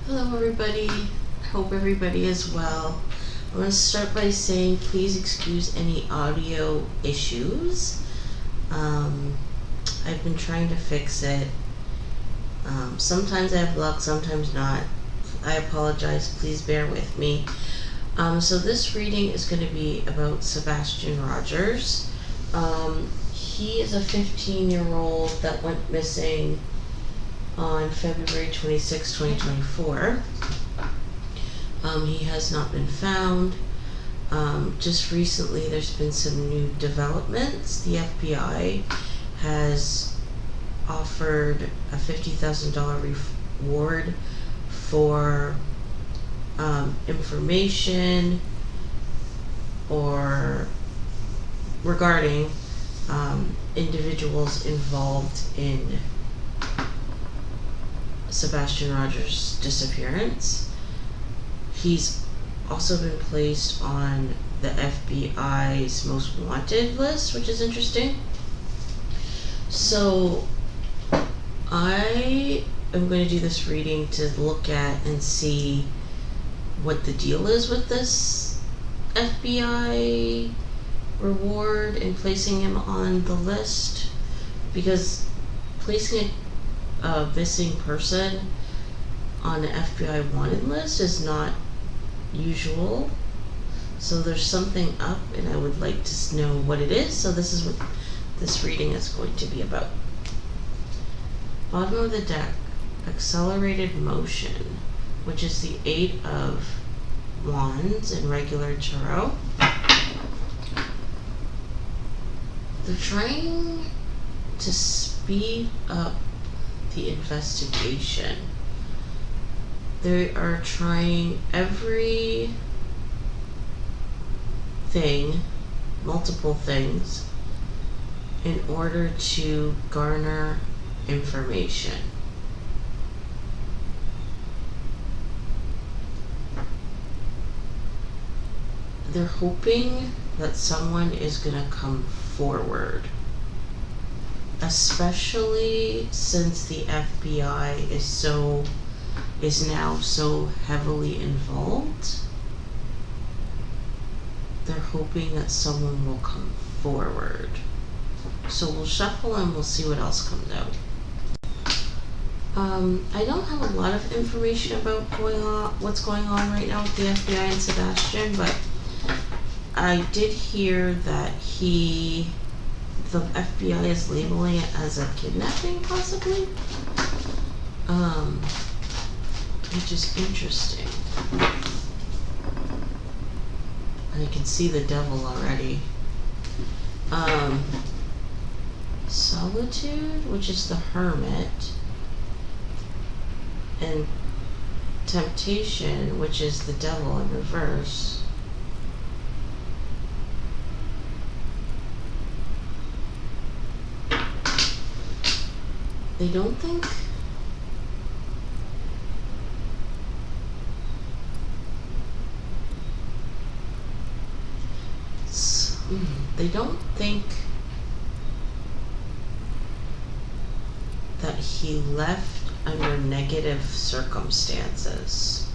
Hello everybody, hope everybody is well. I'm going to start by saying please excuse any audio issues. I've been trying to fix it. Sometimes I have luck, sometimes not. I apologize, please bear with me. So this reading is going to be about Sebastian Rogers. He is a 15-year-old that went missing on February 26, 2024. He has not been found. Just recently there's been some new developments. The FBI has offered a $50,000 reward for information or regarding individuals involved in Sebastian Rogers' disappearance. He's also been placed on the FBI's most wanted list, which is interesting. So I am going to do this reading to look at and see what the deal is with this FBI reward and placing him on the list, because placing a missing person on the FBI wanted list is not usual. So there's something up and I would like to know what it is. So this is what this reading is going to be about. Bottom of the deck, accelerated motion, which is the 8 of Wands in regular tarot. They're trying to speed up the investigation. They are trying multiple things, in order to garner information. They're hoping that someone is going to come forward, especially since the FBI is now so heavily involved. They're hoping that someone will come forward. So we'll shuffle and we'll see what else comes out. I don't have a lot of information about what's going on right now with the FBI and Sebastian, but I did hear that the FBI is labeling it as a kidnapping, possibly. Which is interesting. I can see the devil already. Solitude, which is the hermit, and temptation, which is the devil in reverse. They don't think that he left under negative circumstances.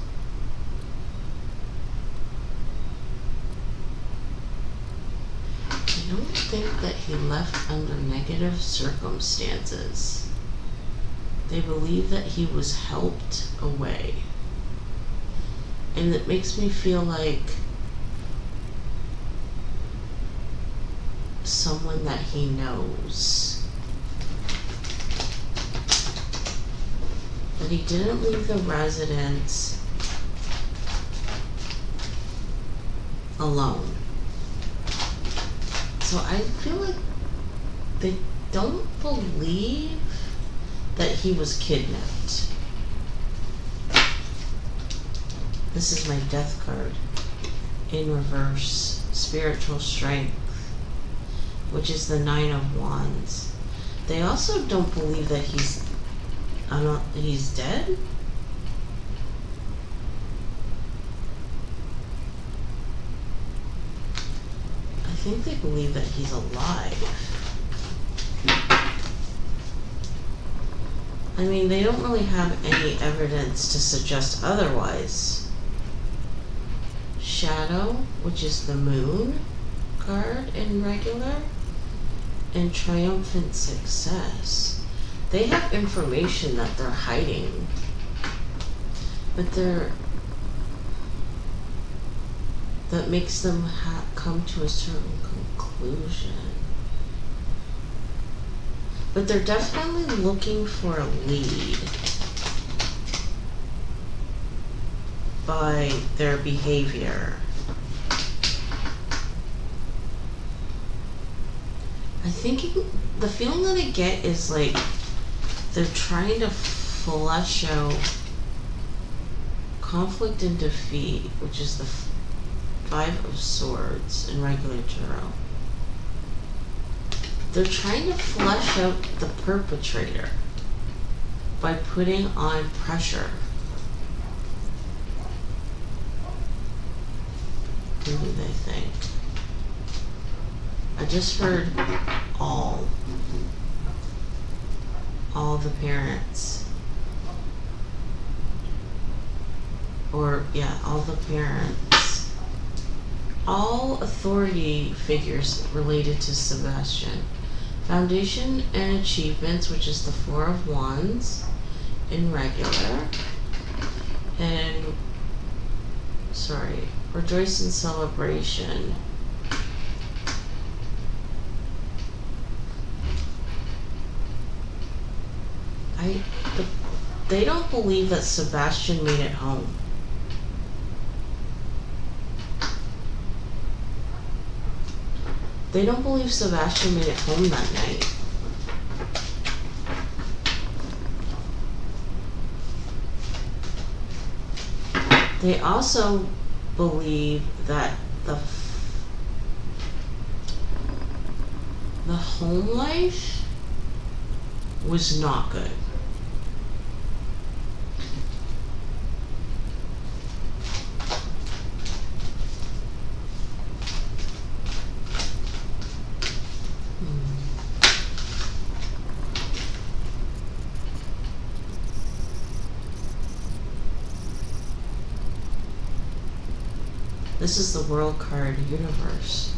I don't think that he left under negative circumstances. They believe that he was helped away. And it makes me feel like someone that he knows. That he didn't leave the residence alone. So I feel like they don't believe that he was kidnapped. This is my death card in reverse. Spiritual strength, which is the 9 of Wands. They also don't believe that he's dead. I think they believe that he's alive. I mean, they don't really have any evidence to suggest otherwise. Shadow, which is the moon card in regular, and triumphant success. They have information that they're hiding, but that makes them come to a certain conclusion. But they're definitely looking for a lead by their behavior. The feeling that I get is like they're trying to flesh out conflict and defeat, which is the Five of Swords in regular tarot. They're trying to flesh out the perpetrator by putting on pressure. Who do they think? I just heard all the parents. Or, yeah, all the parents. All authority figures related to Sebastian. Foundation and achievements, which is the Four of Wands in regular. And, rejoice in celebration. They don't believe that Sebastian made it home. They don't believe Sebastian made it home that night. They also believe that the home life was not good. This is the World card universe.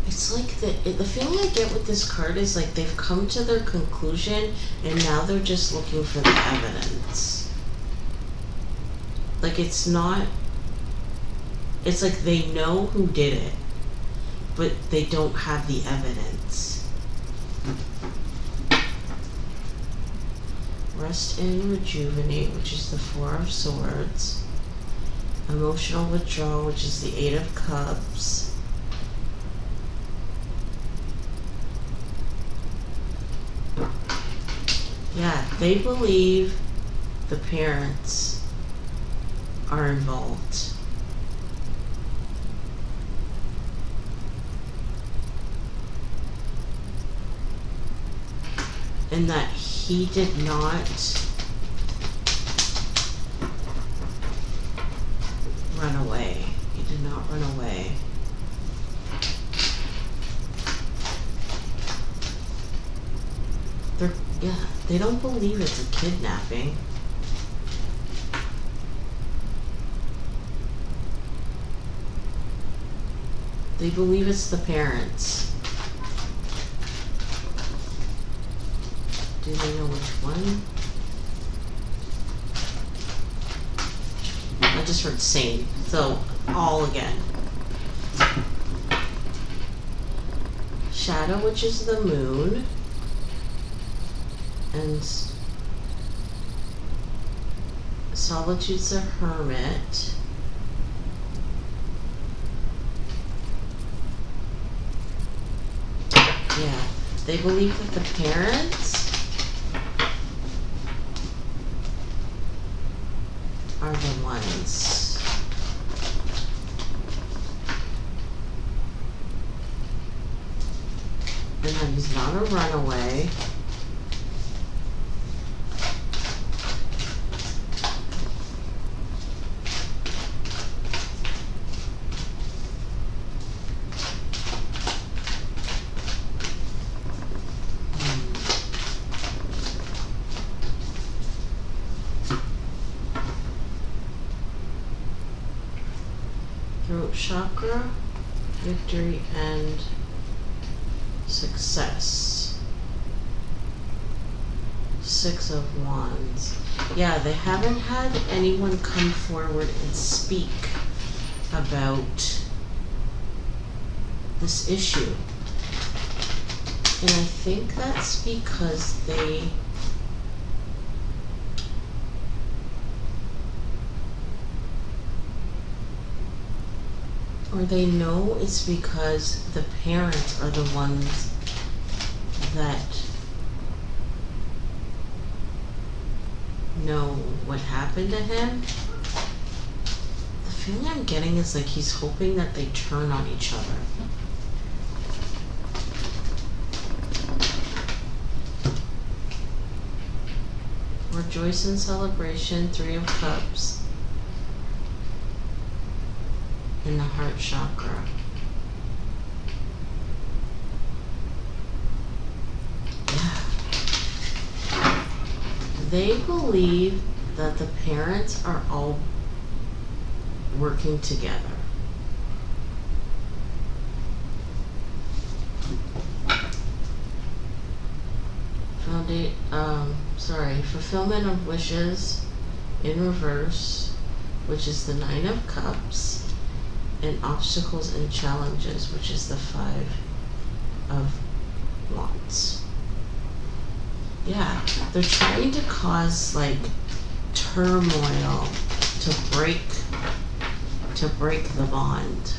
It's like the feeling I get with this card is like they've come to their conclusion and now they're just looking for the evidence. Like it's like they know who did it, but they don't have the evidence. Rest and rejuvenate, which is the Four of Swords. Emotional withdrawal, which is the Eight of Cups. Yeah, they believe the parents are involved. And that he did not run away. He did not run away. They don't believe it's a kidnapping. They believe it's the parents. Do they know which one? I just heard same, so all again. Shadow, which is the moon. And Solitude's a hermit. Yeah, they believe that the parents are the ones. And that he's not a runaway. chakra, victory and success. 6 of Wands. Yeah, they haven't had anyone come forward and speak about this issue. And I think that's because they know it's because the parents are the ones that know what happened to him. The feeling I'm getting is like he's hoping that they turn on each other. Rejoice in celebration, 3 of Cups. In the heart chakra. Yeah. They believe that the parents are all working together. Fulfillment of wishes in reverse, which is the 9 of Cups, and obstacles and challenges, which is the 5 of Wands. Yeah, they're trying to cause like turmoil to break the bond.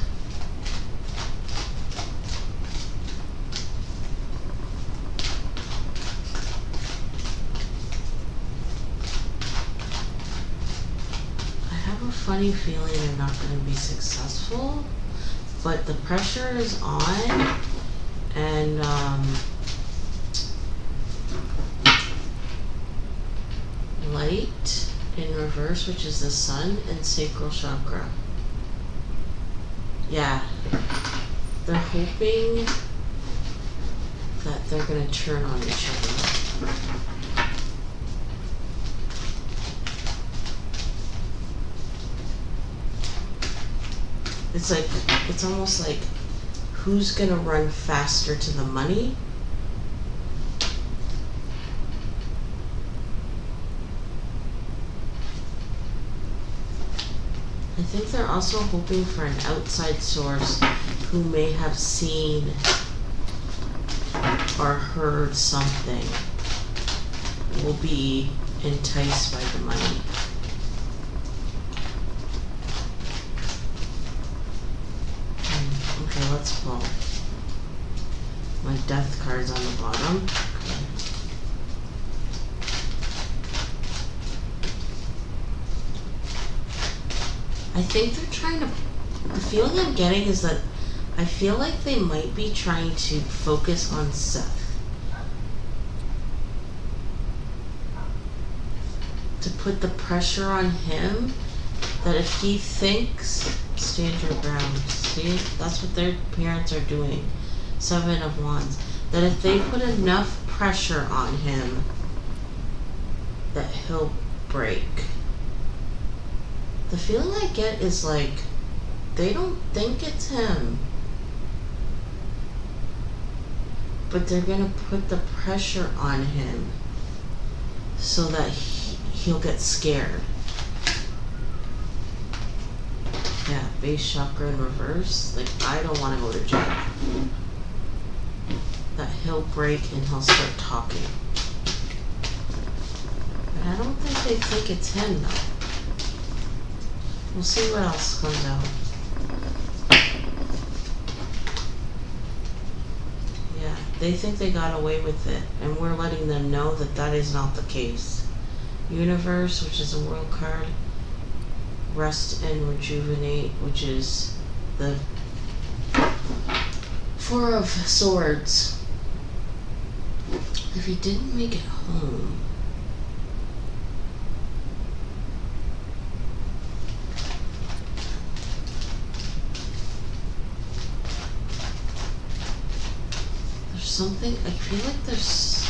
Funny feeling they're not going to be successful, but the pressure is on, and light in reverse, which is the sun, and sacral chakra. Yeah, they're hoping that they're going to turn on each other. It's almost like who's gonna run faster to the money? I think they're also hoping for an outside source who may have seen or heard something will be enticed by the money. Okay, let's pull. My death card's on the bottom. Okay. I think they're trying to, the feeling I'm getting is that I feel like they might be trying to focus on Seth. To put the pressure on him that if he thinks, stand your ground. See, that's what their parents are doing. 7 of Wands. That if they put enough pressure on him, that he'll break. The feeling I get is like, they don't think it's him. But they're gonna put the pressure on him so that he'll get scared. Yeah, base chakra in reverse. Like, I don't want to go to jail. That he'll break and he'll start talking. But I don't think they think it's him, though. We'll see what else comes out. Yeah, they think they got away with it, and we're letting them know that that is not the case. Universe, which is a world card. Rest and rejuvenate, which is the 4 of Swords. If he didn't make it home, there's something, I feel like there's,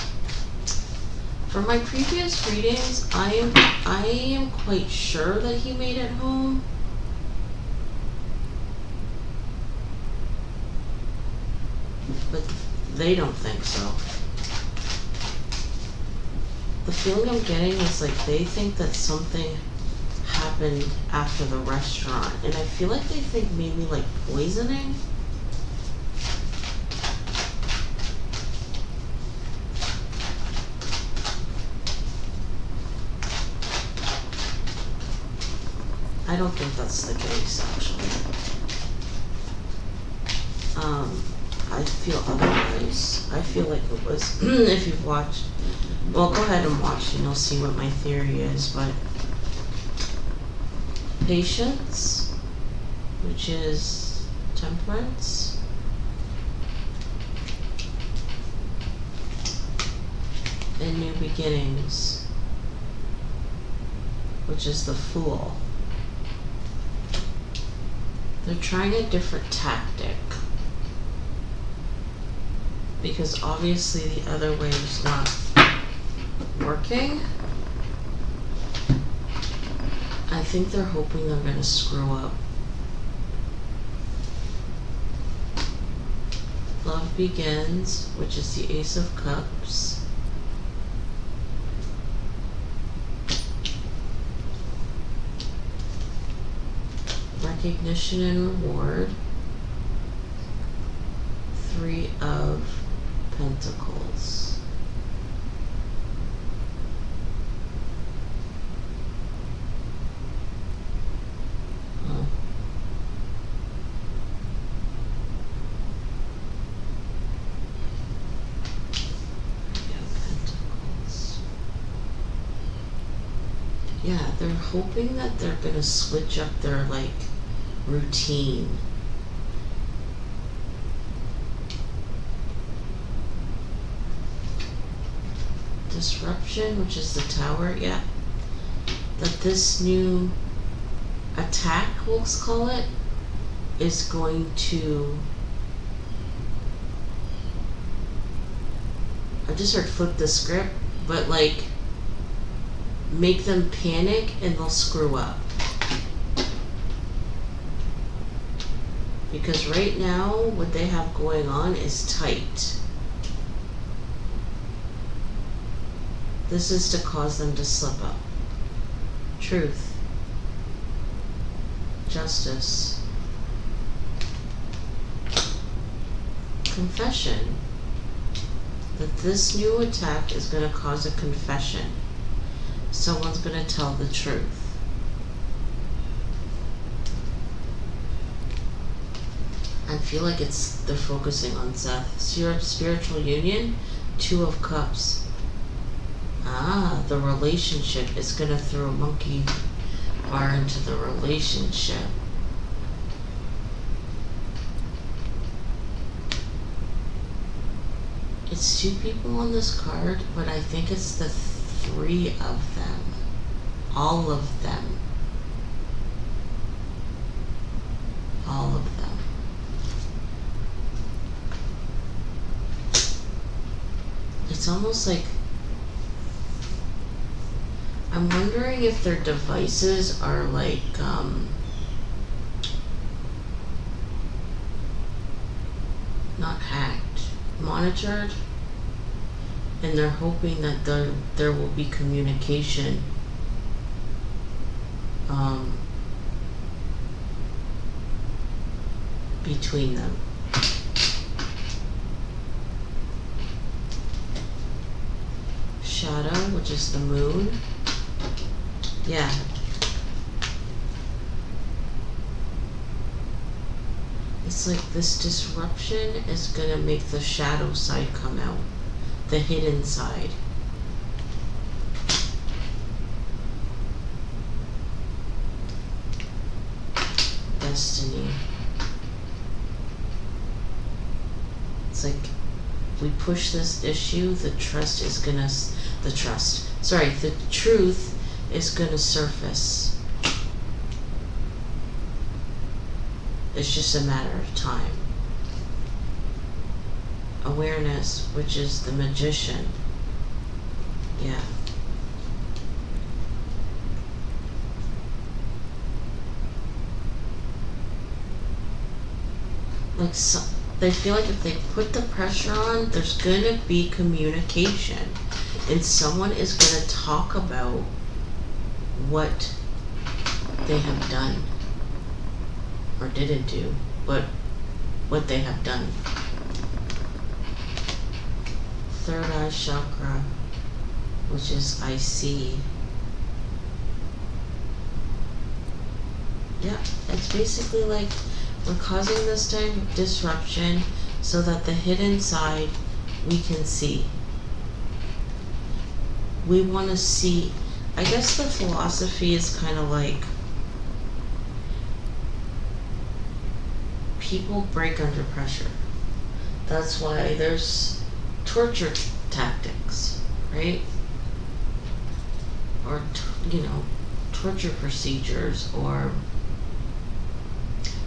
for my previous readings, I am quite sure that he made it home. But they don't think so. The feeling I'm getting is like they think that something happened after the restaurant, and I feel like they think maybe like poisoning. I don't think that's the case, actually. I feel otherwise. I feel like it was, if you've watched, well, go ahead and watch and you'll see what my theory is, but patience, which is temperance, and new beginnings, which is the fool. They're trying a different tactic, because obviously the other way is not working. I think they're hoping they're gonna screw up. Love begins, which is the Ace of Cups. Recognition and reward. Three of Pentacles. Oh. Three of Pentacles. Yeah, they're hoping that they're gonna switch up their like routine. Disruption, which is the Tower, yeah. That this new attack, we'll call it, is going to, I just heard flip the script, but like make them panic and they'll screw up. Because right now, what they have going on is tight. This is to cause them to slip up. Truth. Justice. Confession. That this new attack is going to cause a confession. Someone's going to tell the truth. I feel like they're focusing on Seth. Spiritual union, Two of Cups. Ah, the relationship is gonna throw a monkey bar into the relationship. It's two people on this card, but I think it's the three of them. All of them. All of them. It's almost like, I'm wondering if their devices are like, not hacked, monitored, and they're hoping that there will be communication between them. Shadow, which is the moon. Yeah. It's like this disruption is gonna make the shadow side come out. The hidden side. Destiny. It's like, we push this issue, the truth is gonna surface. It's just a matter of time. Awareness, which is the magician. Yeah. Like they feel like if they put the pressure on, there's gonna be communication, and someone is gonna talk about what they have done or didn't do, but what they have done. Third eye chakra, which is I see. Yeah, it's basically like we're causing this type of disruption so that the hidden side we can see. We want to see. I guess the philosophy is kind of like people break under pressure. That's why there's torture tactics, right? Or, torture procedures, or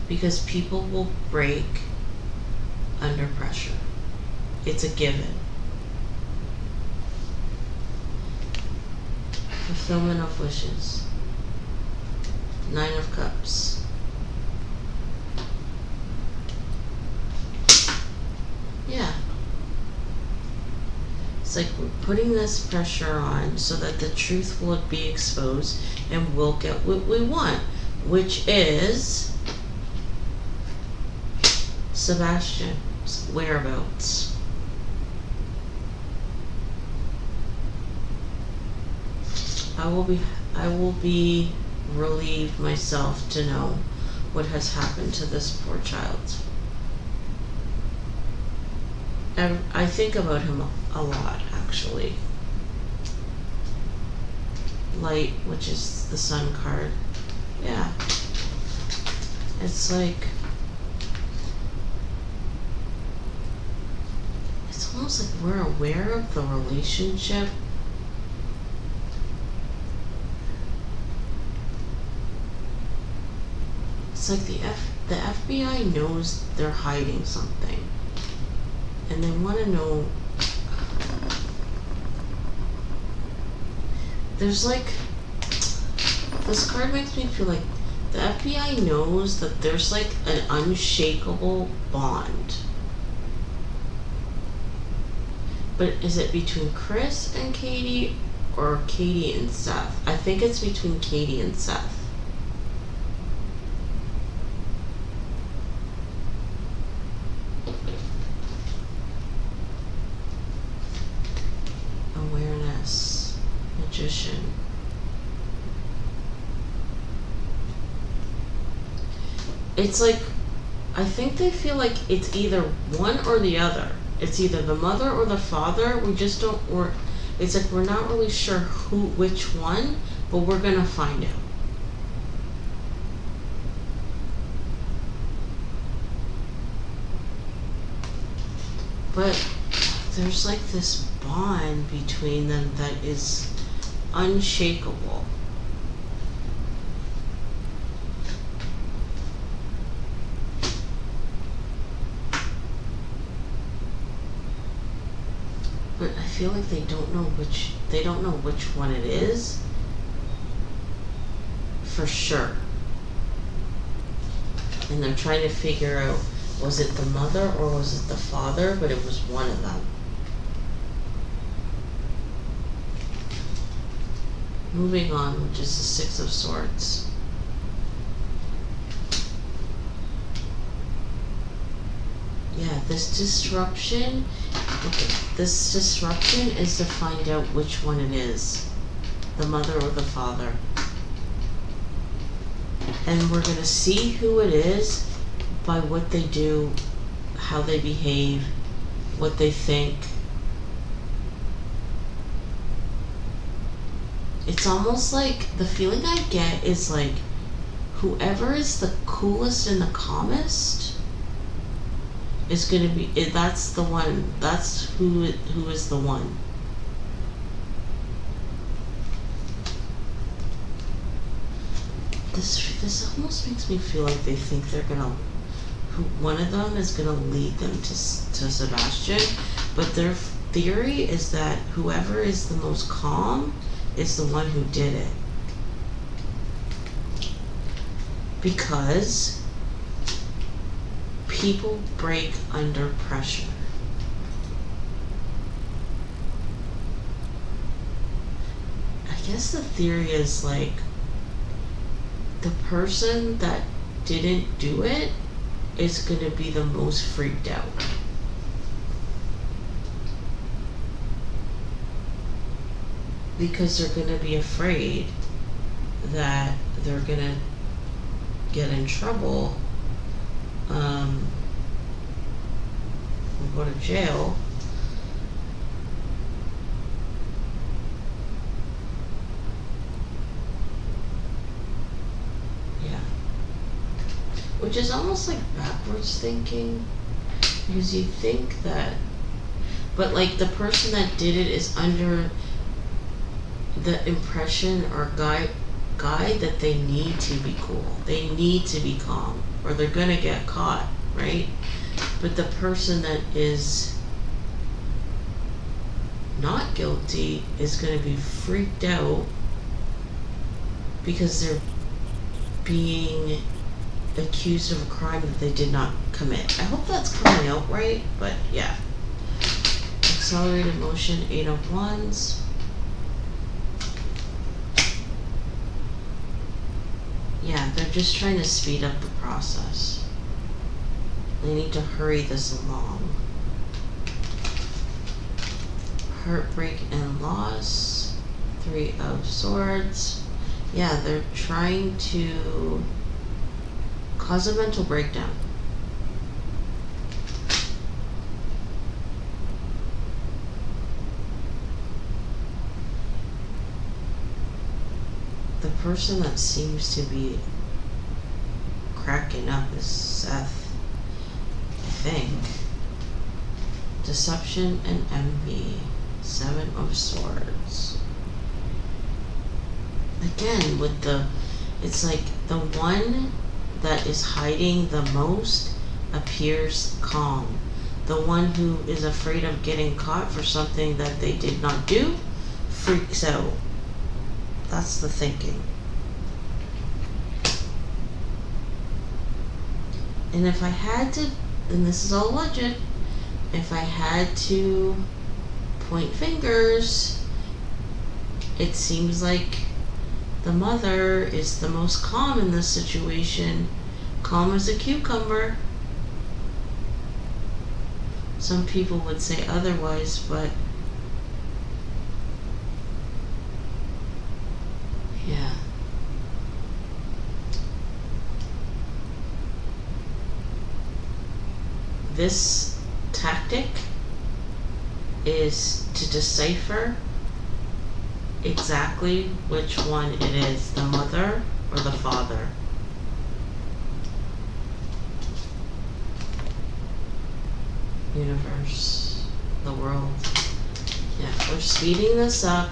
because people will break under pressure. It's a given. Fulfillment of wishes. 9 of Cups. Yeah. It's like we're putting this pressure on so that the truth will be exposed and we'll get what we want, which is Sebastian's whereabouts. I will be relieved myself to know what has happened to this poor child. I think about him a lot, actually. Light, which is the Sun card. Yeah. It's like, it's almost like we're aware of the relationship. It's like the FBI knows they're hiding something, and they want to know. There's like, this card makes me feel like the FBI knows that there's like an unshakable bond. But is it between Chris and Katie or Katie and Seth? I think it's between Katie and Seth. Awareness. Magician. It's like, I think they feel like it's either one or the other. It's either the mother or the father. We just don't, it's like we're not really sure which one, but we're gonna find out. But there's like this bond between them that is unshakable. But I feel like they don't know which one it is for sure. And they're trying to figure out, was it the mother or was it the father? But it was one of them. Moving on, which is the 6 of Swords. Yeah, this disruption is to find out which one it is, the mother or the father. And we're going to see who it is by what they do, how they behave, what they think. It's almost like, the feeling I get is like, whoever is the coolest and the calmest is going to be, that's the one, that's who is the one. This almost makes me feel like they think they're gonna, one of them is gonna lead them to Sebastian, but their theory is that whoever is the most calm is the one who did it. Because People break under pressure. I guess the theory is like the person that didn't do it is going to be the most freaked out. Because they're going to be afraid that they're going to get in trouble, or go to jail. Yeah. Which is almost like backwards thinking, because you think that, but like the person that did it is under the impression or guide that they need to be cool, they need to be calm, or they're gonna get caught, right? But the person that is not guilty is gonna be freaked out because they're being accused of a crime that they did not commit. I hope that's coming out right, but yeah. Accelerated motion, 8 of Wands. Yeah, they're just trying to speed up the process. They need to hurry this along. Heartbreak and loss, 3 of Swords. Yeah, they're trying to cause a mental breakdown. The person that seems to be cracking up is Seth, I think. Deception and envy, 7 of Swords. Again, with the, it's like the one that is hiding the most appears calm. The one who is afraid of getting caught for something that they did not do freaks out. That's the thinking. And if I had to, and this is all legit, if I had to point fingers, it seems like the mother is the most calm in this situation. Calm as a cucumber. Some people would say otherwise, but yeah. This tactic is to decipher exactly which one it is, the mother or the father. Universe, the world. Yeah, we're speeding this up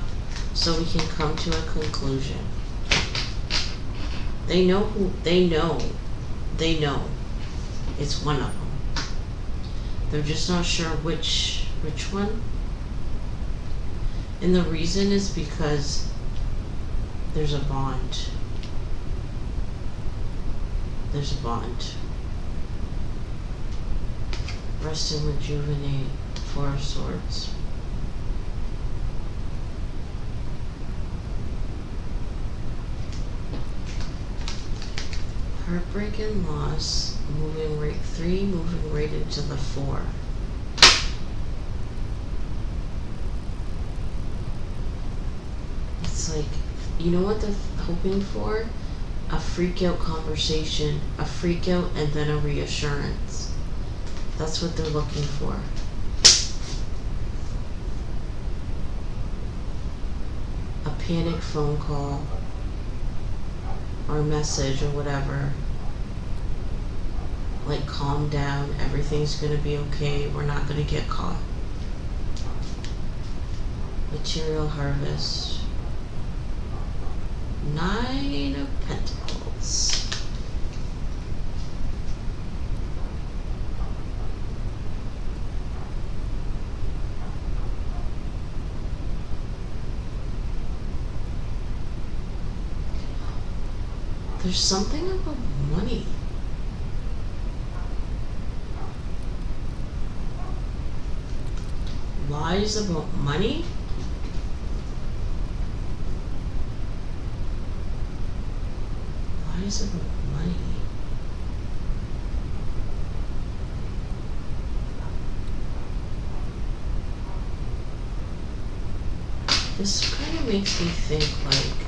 so we can come to a conclusion. They know who, they know it's one of them. They're just not sure which one. And the reason is because there's a bond. There's a bond. Rest and rejuvenate, 4 of Swords. Heartbreak and loss, moving right 3, moving right into the 4. It's like, you know what they're hoping for? A freak out conversation, a freak out, and then a reassurance. That's what they're looking for. A panic phone call or message or whatever. Like, calm down, everything's gonna be okay, we're not gonna get caught. Material harvest. 9 of Pentacles. There's something about money. lies about money? Lies about money. This kind of makes me think like,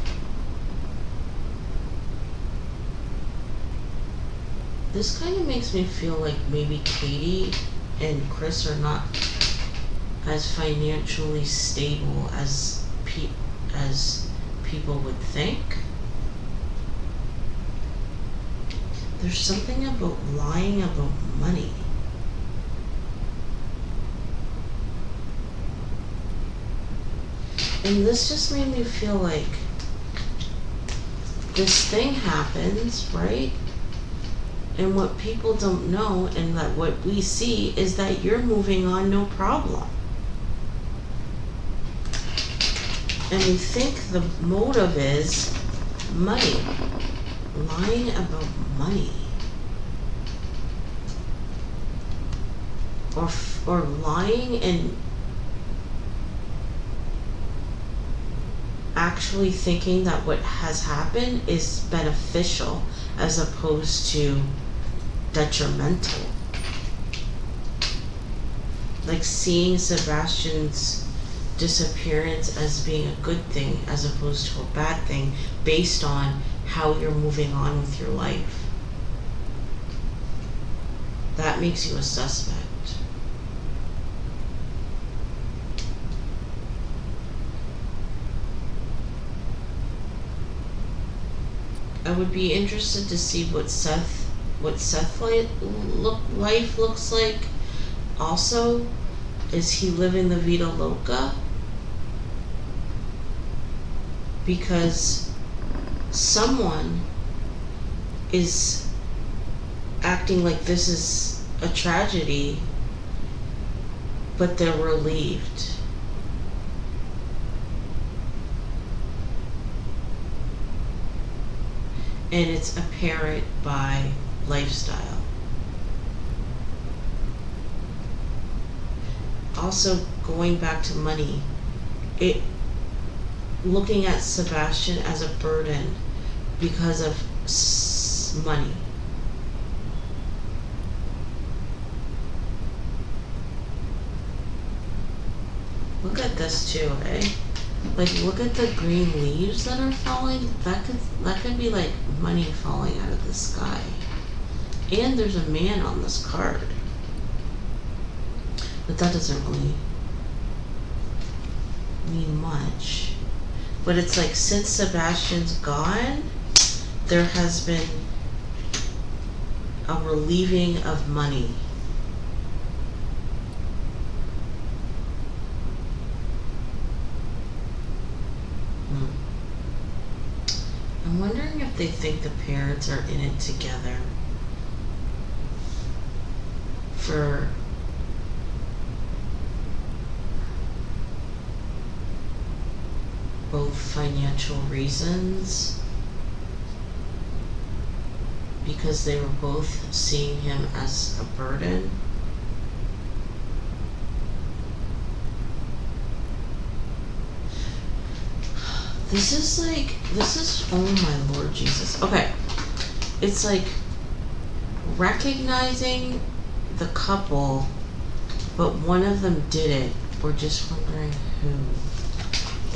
this kind of makes me feel like maybe Katie and Chris are not as financially stable as people would think. There's something about lying about money. And this just made me feel like this thing happens, right? And what people don't know, and that what we see, is that you're moving on no problem. And we think the motive is money. Lying about money. Or lying and actually thinking that what has happened is beneficial as opposed to detrimental. Like seeing Sebastian's disappearance as being a good thing as opposed to a bad thing based on how you're moving on with your life. That makes you a suspect. I would be interested to see what Seth's life looks like. Also, is he living the Vida Loca? Because someone is acting like this is a tragedy, but they're relieved. And it's apparent by lifestyle. Also, going back to money, looking at Sebastian as a burden because of money. Look at this too, eh? Like, look at the green leaves that are falling. That could be like money falling out of the sky. And there's a man on this card. But that doesn't really mean much. But it's like, since Sebastian's gone, there has been a relieving of money. I'm wondering if they think the parents are in it together for both financial reasons, because they were both seeing him as a burden. This is, oh my Lord Jesus. Okay. It's like recognizing the couple, but one of them did it. We're just wondering who.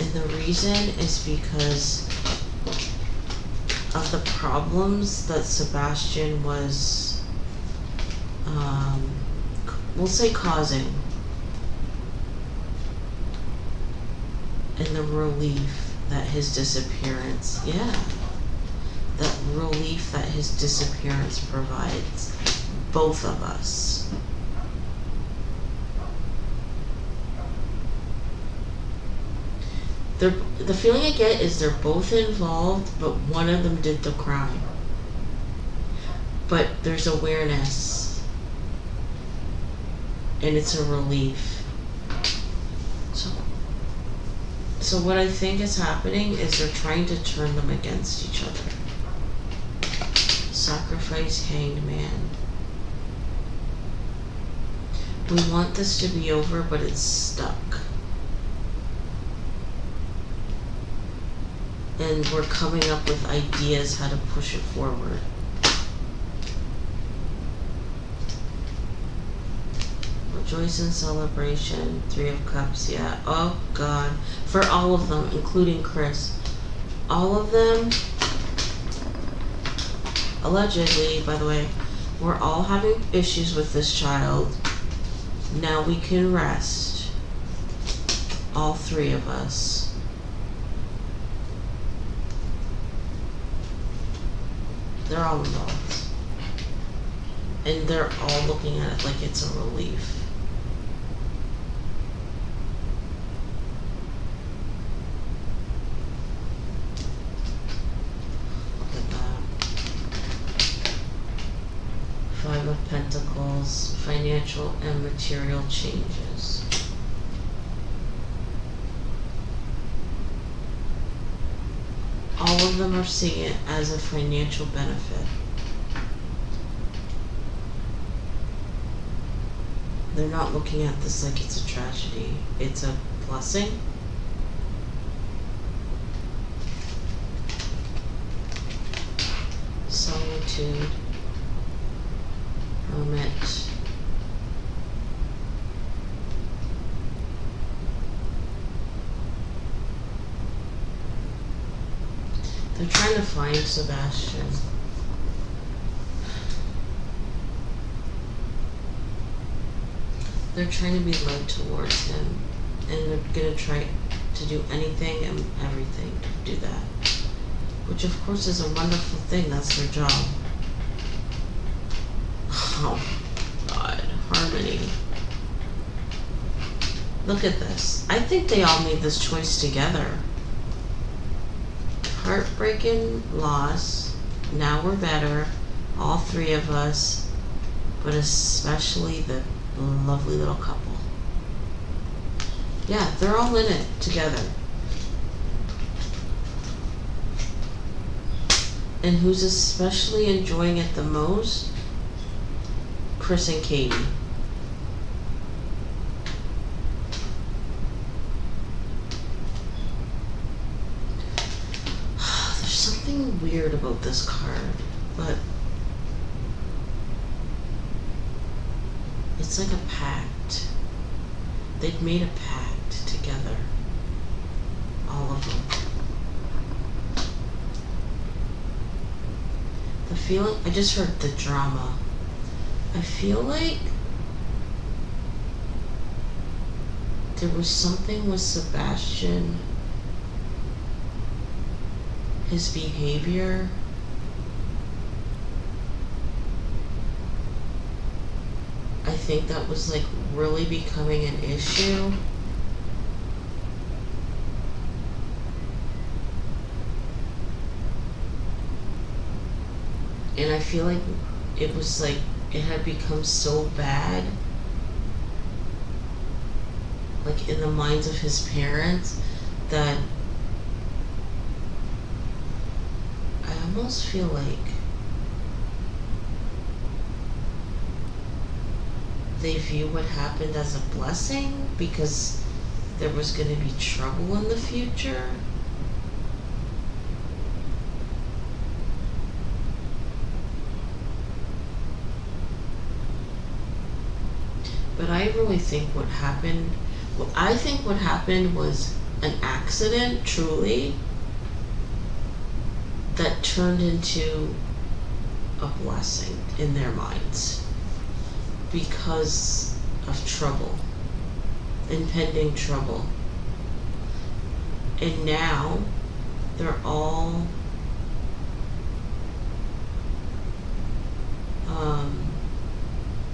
And the reason is because of the problems that Sebastian was, we'll say, causing. And the relief that his disappearance, that relief that his disappearance provides both of us. The feeling I get is they're both involved, but one of them did the crime. But there's awareness, and it's a relief. So what I think is happening is they're trying to turn them against each other. Sacrifice, hanged man. We want this to be over, but it's stuck. And we're coming up with ideas how to push it forward. Rejoice in celebration, 3 of Cups, yeah. Oh God. For all of them, including Chris. All of them, allegedly, by the way, we're all having issues with this child. Now we can rest. All 3 of us. They're all involved. And they're all looking at it like it's a relief. Look at that. 5 of Pentacles, financial and material changes. All of them are seeing it as a financial benefit. They're not looking at this like it's a tragedy. It's a blessing. Solitude. Hermit. They're trying to find Sebastian. They're trying to be led towards him, and they're gonna try to do anything and everything to do that. Which of course is a wonderful thing, that's their job. Oh God, harmony. Look at this. I think they all made this choice together. Heartbreaking loss. Now we're better. All 3 of us, but especially the lovely little couple. Yeah, they're all in it together. And who's especially enjoying it the most? Chris and Katie. There's something weird about this card, but it's like a pact. They've made a pact together. All of them. The feeling, I just heard the drama. I feel like there was something with Sebastian, his behavior. I think that was like really becoming an issue. And I feel like it was like it had become so bad, like in the minds of his parents, that I almost feel like they view what happened as a blessing because there was going to be trouble in the future. But I really think what happened was an accident, truly, that turned into a blessing in their minds because of trouble, impending trouble. And now they're all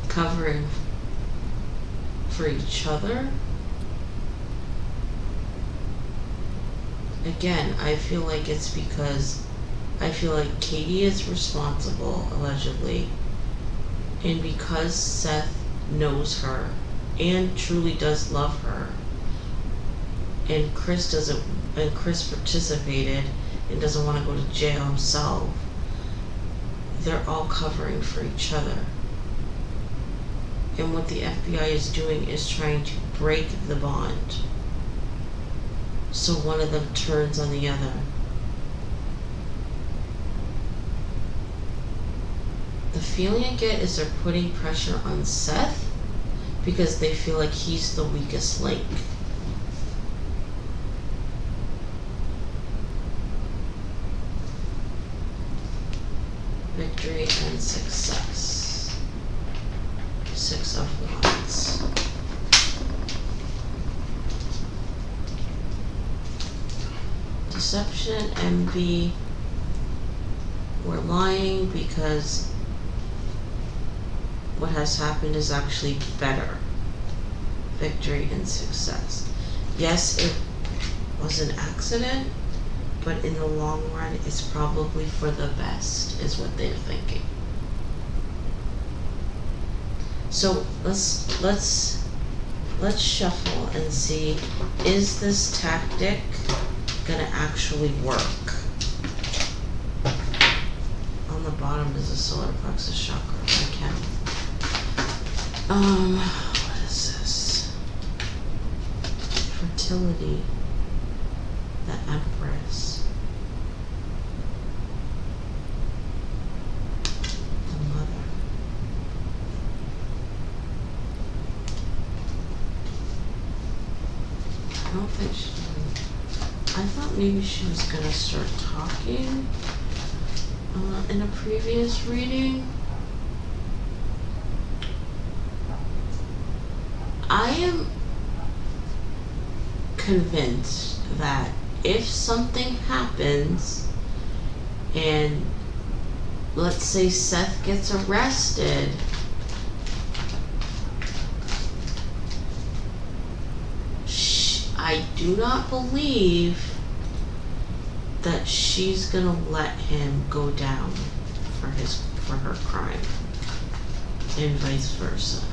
covering for each other. Again, I feel like it's because I feel like Katie is responsible, allegedly, and because Seth knows her and truly does love her, and Chris participated and doesn't want to go to jail himself, they're all covering for each other. And what the FBI is doing is trying to break the bond. So one of them turns on the other. The feeling I get is they're putting pressure on Seth because they feel like he's the weakest link. Victory and success. 6 of Wands. Deception, envy. We're lying because what has happened is actually better. Victory and success. Yes, it was an accident, but in the long run, it's probably for the best, is what they're thinking. So let's shuffle and see, is this tactic gonna actually work? On the bottom is the solar plexus chakra. I can. What is this? Fertility. The Empress. The Mother. I don't think she. I thought maybe she was gonna start talking in a previous reading. I am convinced that if something happens and let's say Seth gets arrested, I do not believe that she's gonna let him go down for her crime, and vice versa.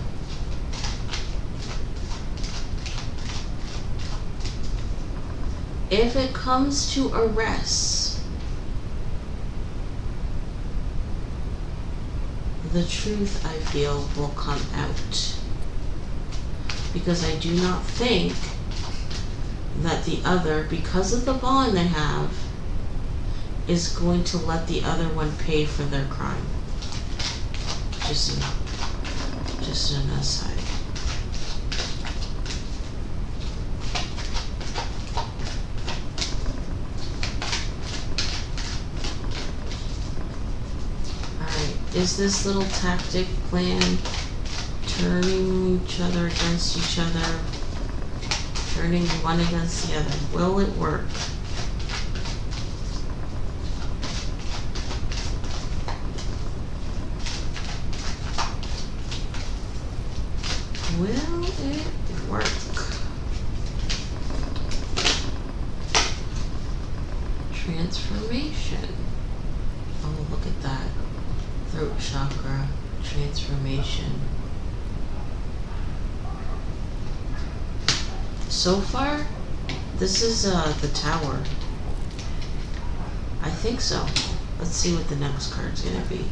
If it comes to arrests, the truth, I feel, will come out. Because I do not think that the other, because of the bond they have, is going to let the other one pay for their crime. Just an aside. Is this little tactic plan turning each other against each other, turning one against the other? Will it work? Will it work? Transformation. Oh, look at that. Throat chakra, transformation. So far, this is the Tower. I think so. Let's see what the next card's gonna be.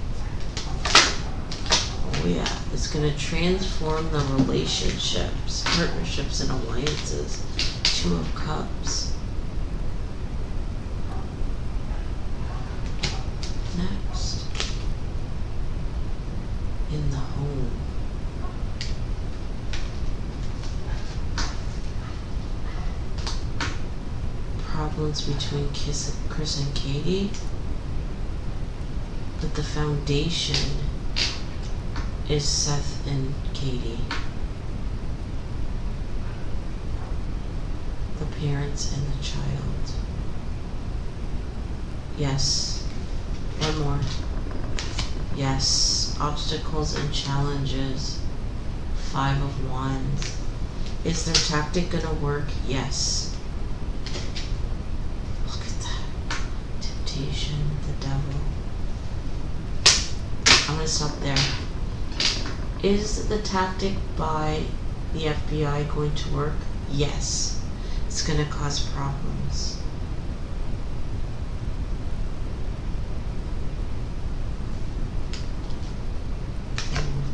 Oh yeah, it's gonna transform the relationships, partnerships, and alliances. 2 of Cups. Next. In the home. Problems between Chris and Katie, but the foundation is Seth and Katie. The parents and the child. Yes. One more. Yes, obstacles and challenges. 5 of Wands. Is their tactic gonna work? Yes. Look at that. Temptation, the devil. I'm gonna stop there. Is the tactic by the FBI going to work? Yes. It's gonna cause problems.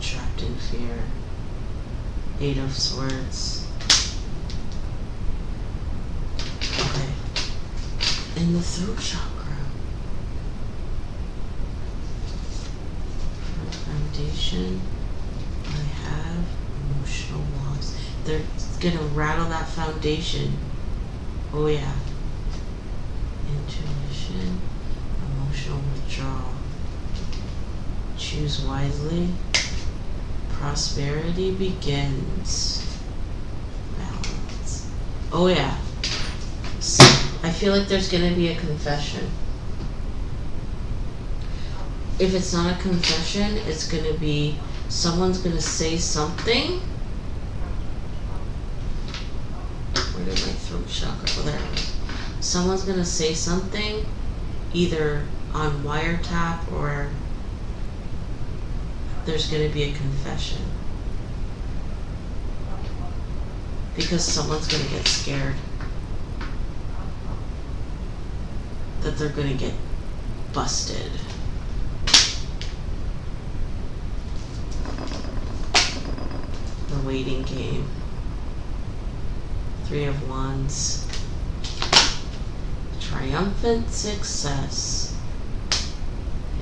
Trapped in fear. Eight of Swords. Okay. In the throat chakra. For foundation, I have emotional loss. They're gonna rattle that foundation. Oh yeah. Intuition, emotional withdrawal. Choose wisely. Prosperity begins. Balance. Oh yeah. So, I feel like there's gonna be a confession. If it's not a confession, it's gonna be someone's gonna say something. Where did my throat chakra? Oh, there it is. Someone's gonna say something, either on wiretap or there's gonna be a confession. Because someone's gonna get scared that they're gonna get busted. The waiting game. Three of Wands. Triumphant success.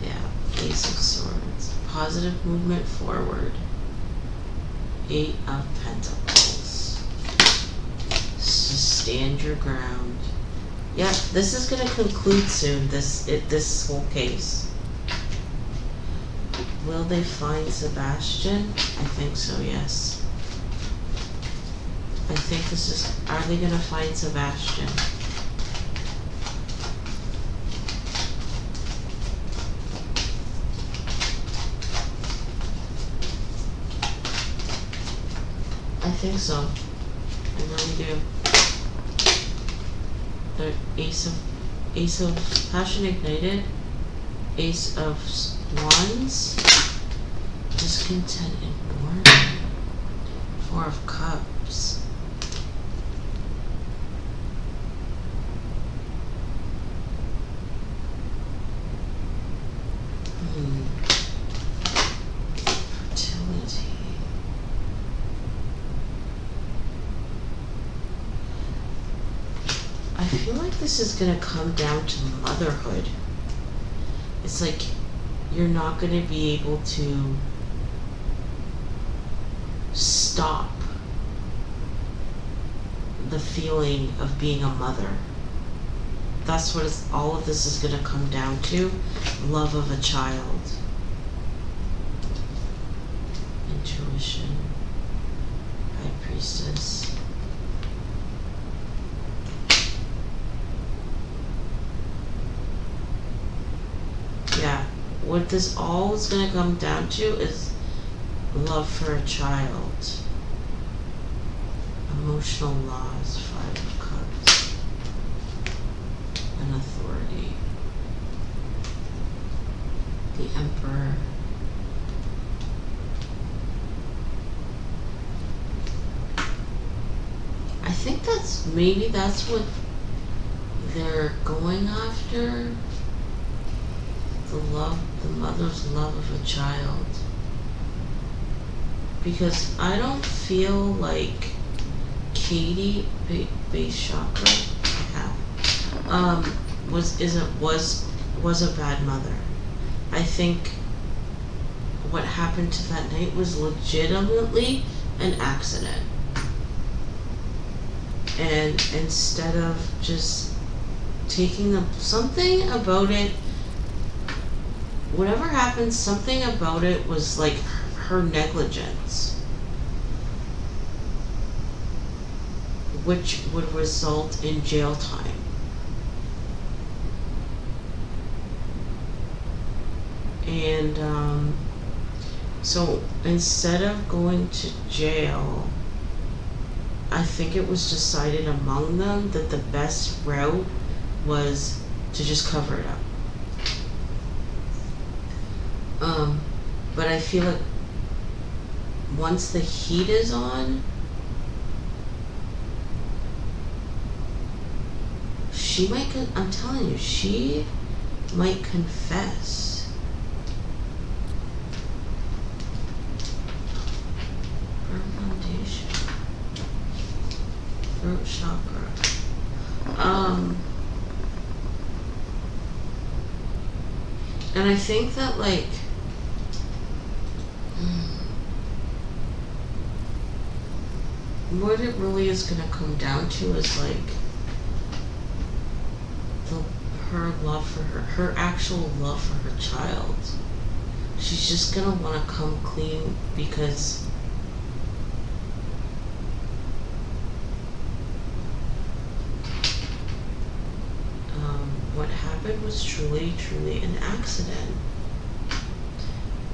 Yeah, Ace of Swords. Positive movement forward. Eight of Pentacles. Stand your ground. Yeah, this is going to conclude soon, this whole case. Will they find Sebastian? I think so, yes. I think this is... Are they going to find Sebastian? I think so. I really do. The Ace of Passion Ignited, Ace of Wands, Discontent and Boredom, Four of Cups. Fertility. I feel like this is going to come down to motherhood. It's like you're not going to be able to stop the feeling of being a mother. That's what all of this is going to come down to. Love of a child. Intuition. High Priestess. Yeah, what this all is going to come down to is love for a child. Emotional loss, Five of Cups. And authority. The Emperor. I think maybe that's what they're going after. The mother's love of a child. Because I don't feel like Katie, base chakra, was a bad mother. I think what happened to that night was legitimately an accident. And instead of just taking something about it, whatever happened, something about it was like her negligence, which would result in jail time. And so instead of going to jail, I think it was decided among them that the best route was to just cover it up. But I feel like once the heat is on, she might, I'm telling you, she might confess. Her foundation. Root chakra. And I think that, like, what it really is gonna come down to is, like, her love for her actual love for her child. She's just gonna wanna come clean because what happened was truly an accident.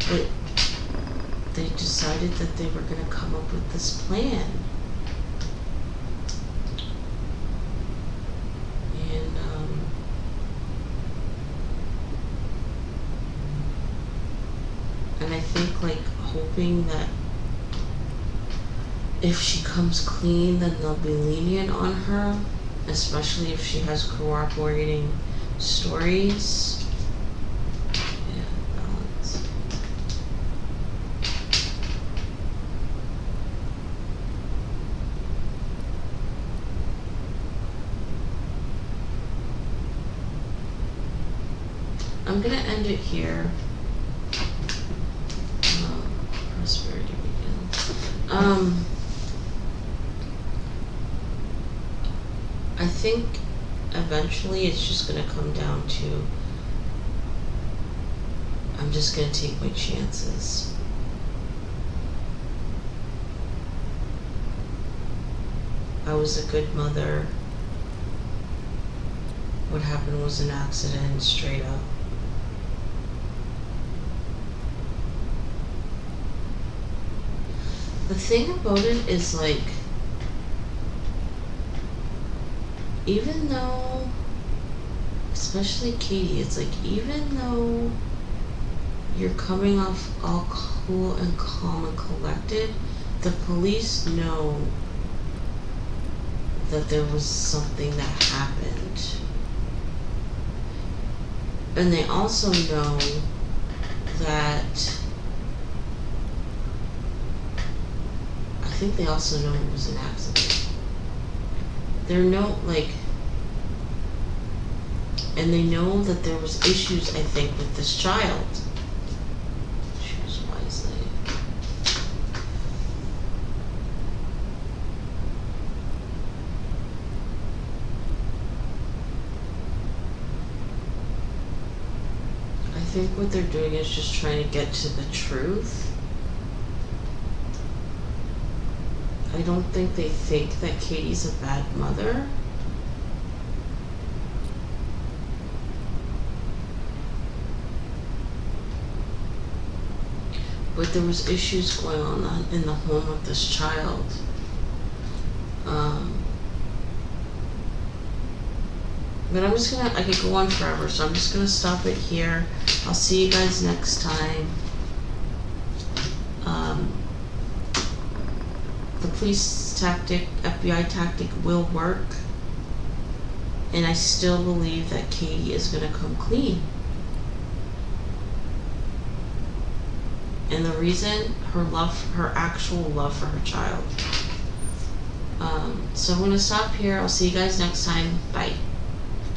But they decided that they were gonna come up with this plan. And I think, like, hoping that if she comes clean, then they'll be lenient on her, especially if she has cooperating stories. Yeah, balance. I'm gonna end it here. Prosperity begins. I think eventually it's just gonna come down to, I'm just gonna take my chances. I was a good mother. What happened was an accident, straight up. The thing about it is, like, even though, especially Katie, it's like, even though you're coming off all cool and calm and collected, the police know that there was something that happened. And they also know that, I think they also know it was an accident. They're no, like, and they know that there was issues, I think, with this child. Choose wisely. I think what they're doing is just trying to get to the truth. I don't think they think that Katie's a bad mother. But there was issues going on in the home with this child. But I'm just gonna, I could go on forever, so I'm just gonna stop it here. I'll see you guys next time. The police tactic, FBI tactic will work. And I still believe that Katie is gonna come clean. And the reason, her love, her actual love for her child. So I'm gonna stop here. I'll see you guys next time. Bye.